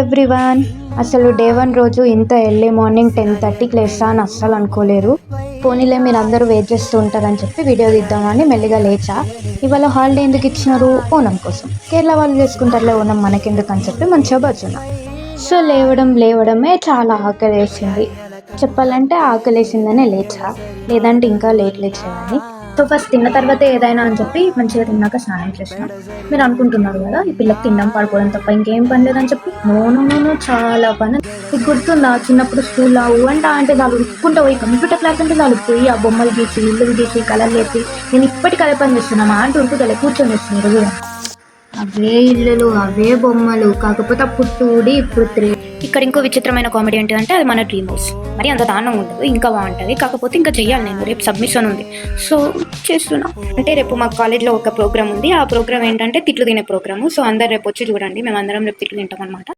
Everyone. అసలు day 1 రోజు ఇంత ఎర్లీ మార్నింగ్ 10:30కి లేస్తా అని అస్సలు అనుకోలేరు. పోనీలే మీరు అందరూ వెయిట్ చేస్తూ ఉంటారని చెప్పి వీడియో తీద్దామని మెల్లిగా లేచా. ఇవాళ హాలిడే ఎందుకు ఇచ్చినారు? ఓనం కోసం. కేరళ వాళ్ళు చేసుకుంటారులే ఓనం, మనకెందుకు అని చెప్పి మంచిగా బజ్జున్నా. సో లేవడమే చాలా ఆకలేసింది. చెప్పాలంటే ఆకలేసిందనే లేచా, లేదంటే ఇంకా లేట్ లేచేదాన్ని. సో ఫస్ట్ తిన్న తర్వాత ఏదైనా అని చెప్పి మంచిగా తిన్నాక స్నానం చేసిన. మీరు అనుకుంటున్నారు కదా ఈ పిల్లకి తినడం పడుకోవడం తప్ప ఇంకేం పని లేదని చెప్పి. నో చాలా పని. మీకు గుర్తుందా చిన్నప్పుడు స్కూల్లో అంటే వాళ్ళు ఉక్కుంటూ పోయి కంప్యూటర్ క్లాస్ అంటే వాళ్ళు పోయి ఆ బొమ్మలు గీసి ఇల్లు గీసి కలర్లు వేసి నేను ఇప్పటికీ అదే పని చేస్తున్నా. మా ఆంటీ ఉంటుందా కూర్చొని వేస్తున్నారు, అవే ఇల్లులు అవే బొమ్మలు, కాకపోతే అప్పుడు 2D ఇప్పుడు 3D. ఇక్కడ ఇంకో విచిత్రమైన కామెడీ ఏంటంటే అది మన డ్రీమ్ హౌస్. మరి అంత దారుణంగా ఉండదు, ఇంకా బాగుంటుంది. కాకపోతే ఇంకా చెయ్యాలి, నేను రేపు సబ్మిషన్ ఉంది, సో చేస్తున్నా. అంటే రేపు మా కాలేజ్లో ఒక ప్రోగ్రామ్ ఉంది. ఆ ప్రోగ్రామ్ ఏంటంటే తిట్లు తినే ప్రోగ్రాము. సో అందరు రేపు వచ్చి చూడండి, మేము అందరం రేపు తిట్లు తింటాం అనమాట.